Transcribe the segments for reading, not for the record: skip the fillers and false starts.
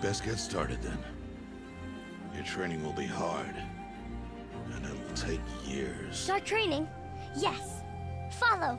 best get started then. Your training will be hard, and it'll take years. Start training? Yes. Follow.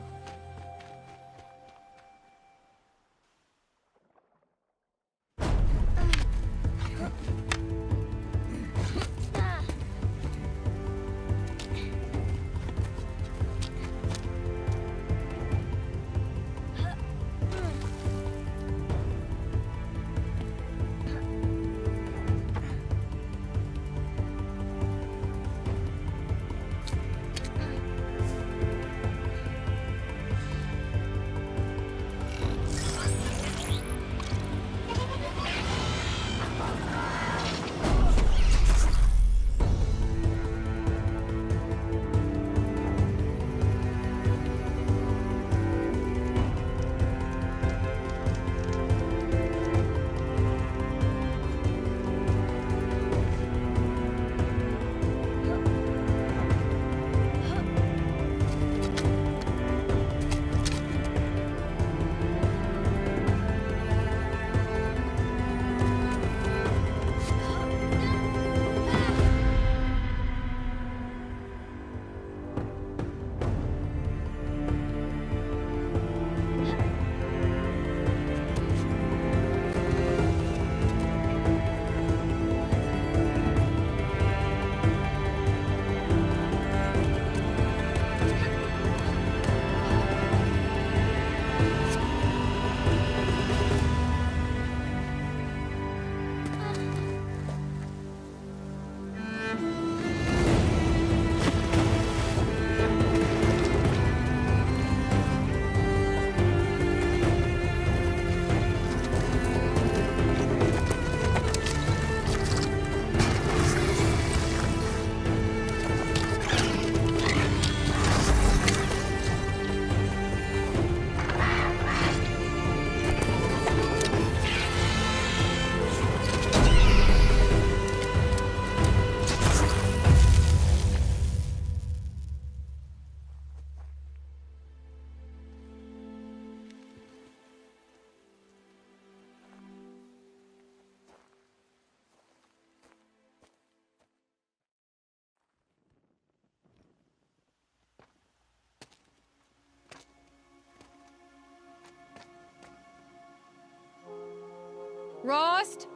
Rost?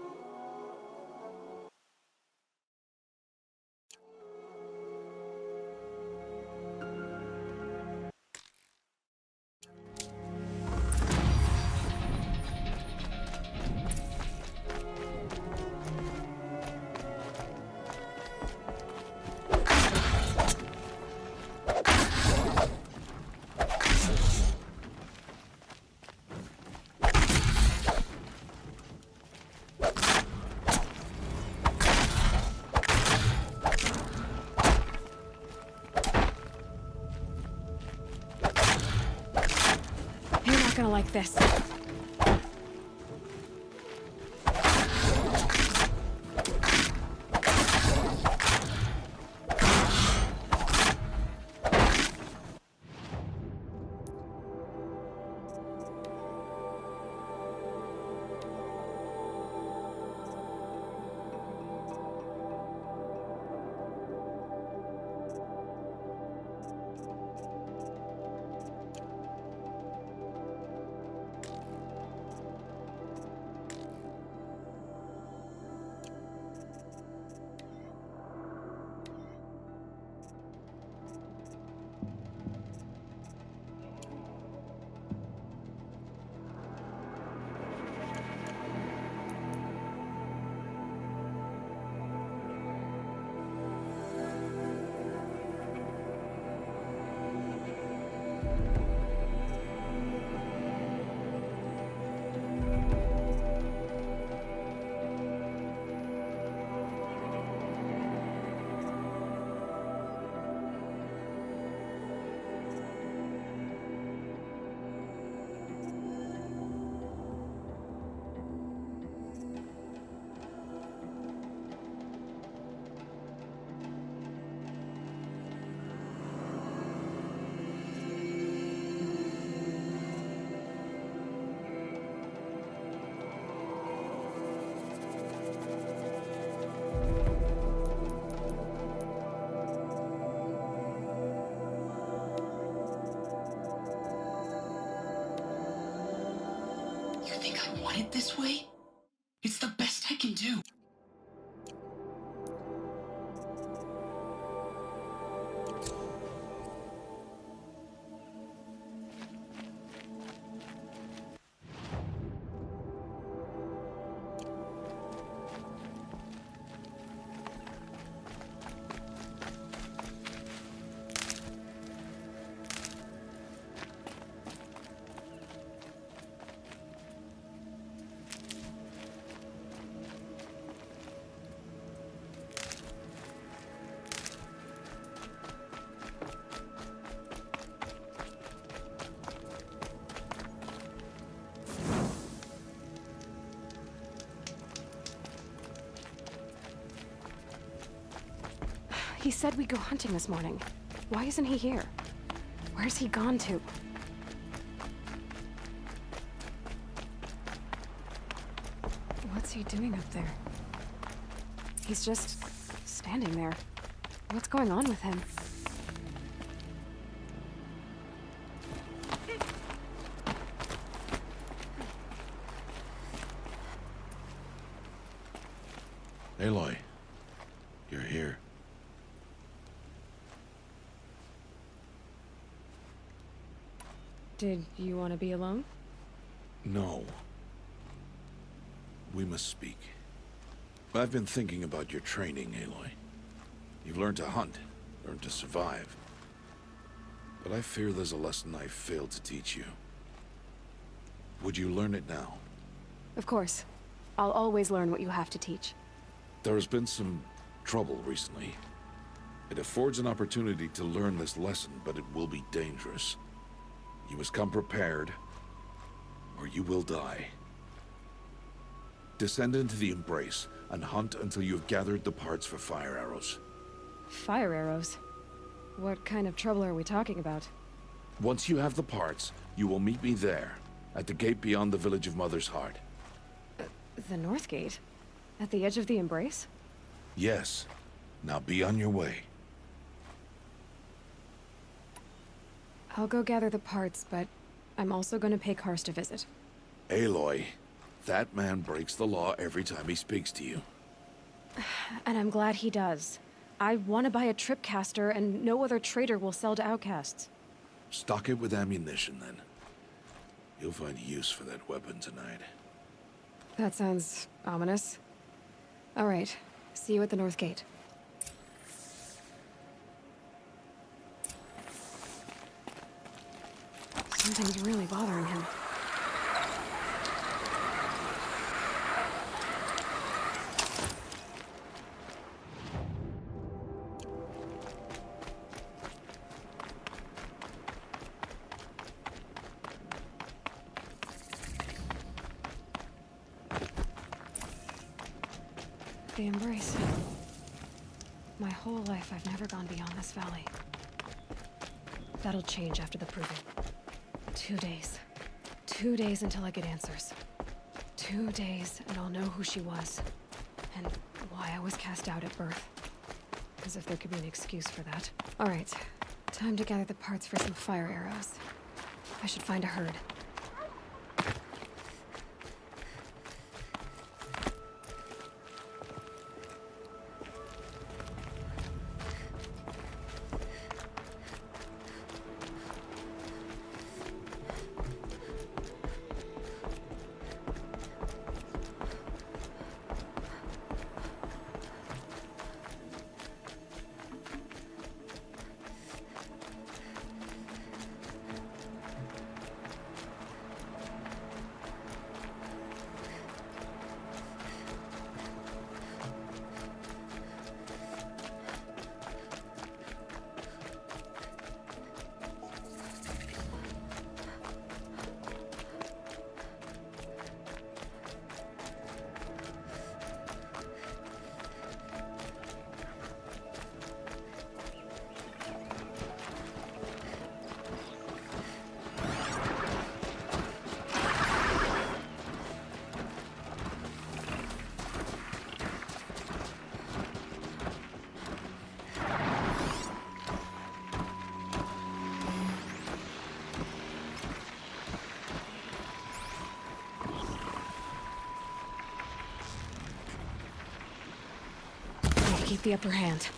You're not gonna like this. it this way? It's the best I can do. He said we'd go hunting this morning. Why isn't he here? Where's he gone to? What's he doing up there? He's just standing there. What's going on with him? Aloy, you're here. Did you want to be alone? No. We must speak. I've been thinking about your training, Aloy. You've learned to hunt, learned to survive. But I fear there's a lesson I failed to teach you. Would you learn it now? Of course. I'll always learn what you have to teach. There has been some trouble recently. It affords an opportunity to learn this lesson, but it will be dangerous. You must come prepared, or you will die. Descend into the Embrace, and hunt until you have gathered the parts for fire arrows. Fire arrows? What kind of trouble are we talking about? Once you have the parts, you will meet me there, at the gate beyond the village of Mother's Heart. The North Gate? At the edge of the Embrace? Yes. Now be on your way. I'll go gather the parts, but I'm also going to pay Karst a visit. Aloy, that man breaks the law every time he speaks to you. And I'm glad he does. I want to buy a tripcaster, and no other trader will sell to outcasts. Stock it with ammunition, then. You'll find use for that weapon tonight. That sounds ominous. All right. See you at the North Gate. Something's really bothering him. The Embrace. My whole life, I've never gone beyond this valley. That'll change after the Proving. 2 days. 2 days until I get answers. 2 days, and I'll know who she was. And why I was cast out at birth. As if there could be an excuse for that. Alright, time to gather the parts for some fire arrows. I should find a herd. keep the upper hand.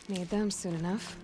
Need them soon enough.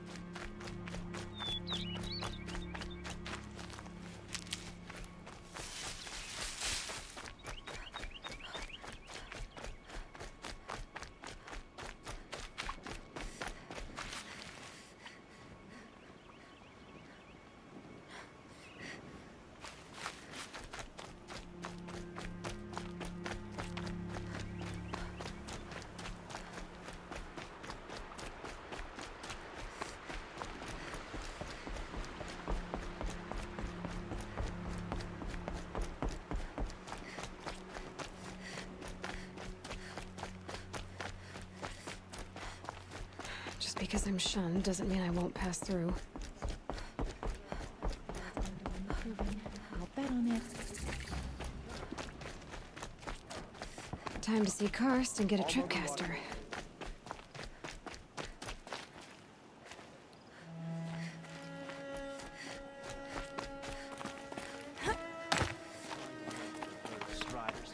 Just because I'm shunned doesn't mean I won't pass through. I'll bet on it. Time to see Karst and get a tripcaster. Striders.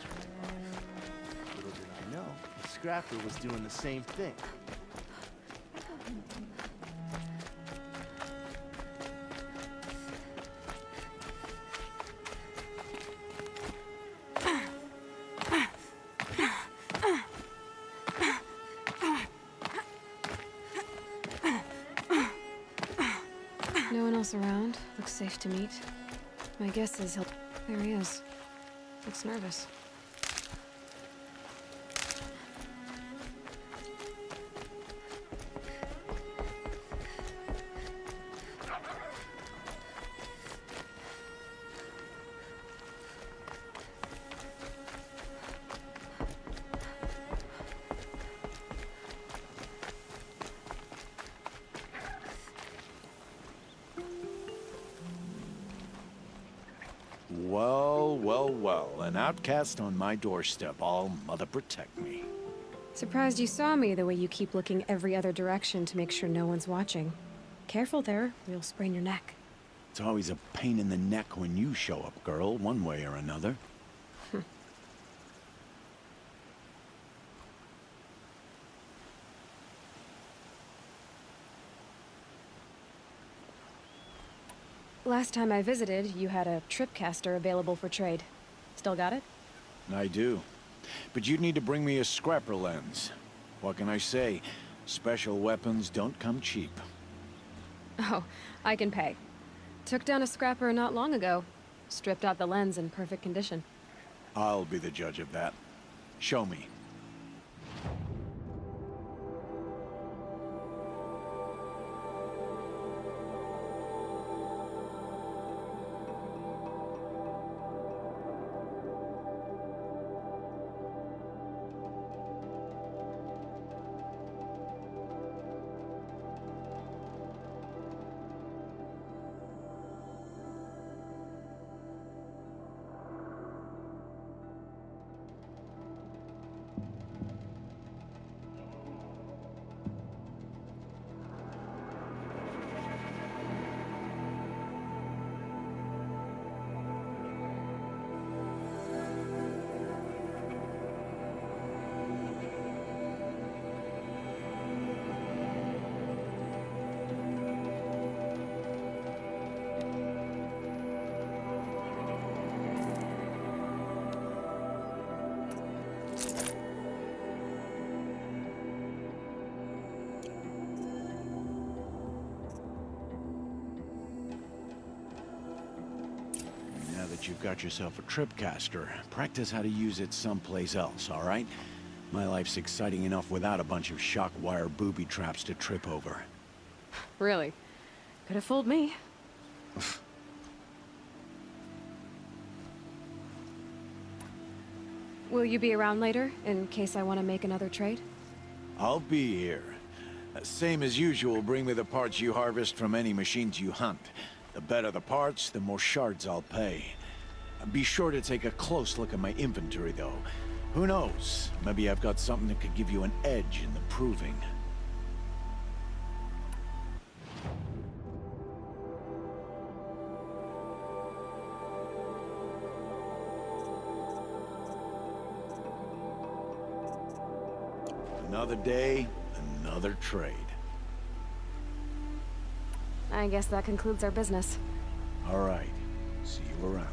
Little did I know, the Scrapper was doing the same thing. No one else around. Looks safe to meet. My guess is he'll... There he is. Looks nervous. Well, well, well. An outcast on my doorstep. All mother protect me. Surprised you saw me the way you keep looking every other direction to make sure no one's watching. Careful there, or you'll sprain your neck. It's always a pain in the neck when you show up, girl, one way or another. Last time I visited, you had a tripcaster available for trade. Still got it? I do. But you'd need to bring me a scrapper lens. What can I say? Special weapons don't come cheap. Oh, I can pay. Took down a scrapper not long ago. Stripped out the lens in perfect condition. I'll be the judge of that. Show me. you've got yourself a tripcaster, practice how to use it someplace else, all right? My life's exciting enough without a bunch of shock wire booby traps to trip over. Really? Could have fooled me. Will you be around later, in case I want to make another trade? I'll be here. Same as usual, bring me the parts you harvest from any machines you hunt. The better the parts, the more shards I'll pay. Be sure to take a close look at my inventory, though. Who knows? Maybe I've got something that could give you an edge in the proving. Another day, another trade. I guess that concludes our business. All right. See you around.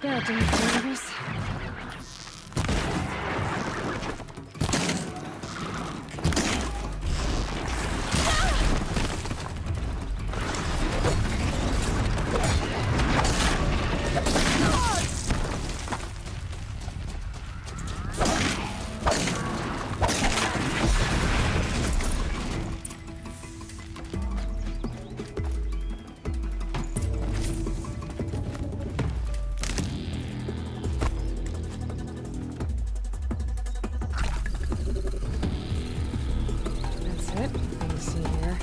Goddamn nervous. That's it. Let me see here.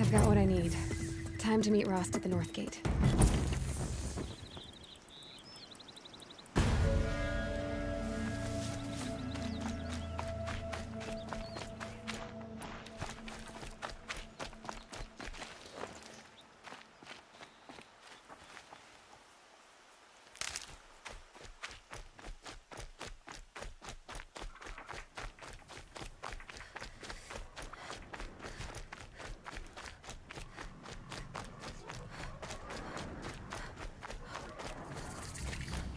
I've got what I need. Time to meet Rost at the North Gate.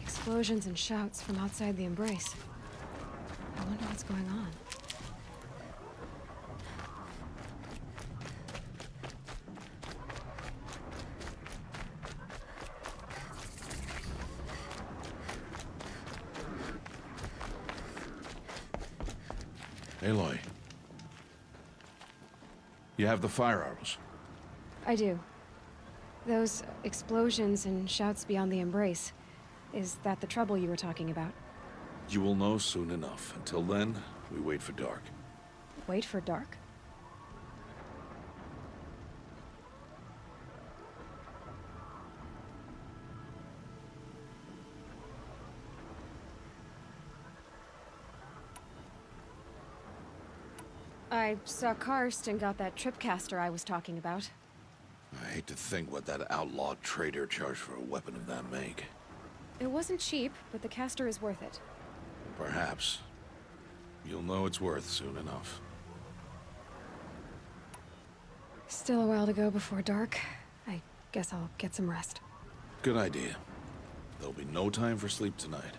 Explosions and shouts from outside the Embrace. I wonder what's going on. Aloy. You have the fire arrows. I do. Those explosions and shouts beyond the Embrace. Is that the trouble you were talking about? You will know soon enough. Until then, we wait for dark. Wait for dark? I saw Karst and got that tripcaster I was talking about. I hate to think what that outlaw trader charged for a weapon of that make. It wasn't cheap, but the caster is worth it. Perhaps. You'll know it's worth soon enough. Still a while to go before dark. I guess I'll get some rest. Good idea. There'll be no time for sleep tonight.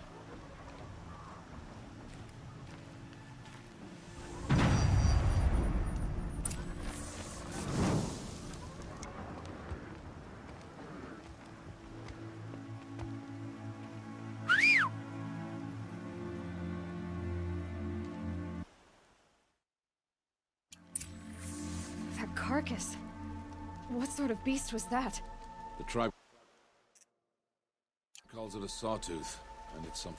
That carcass. What sort of beast was that? The tribe calls it a sawtooth, and it's some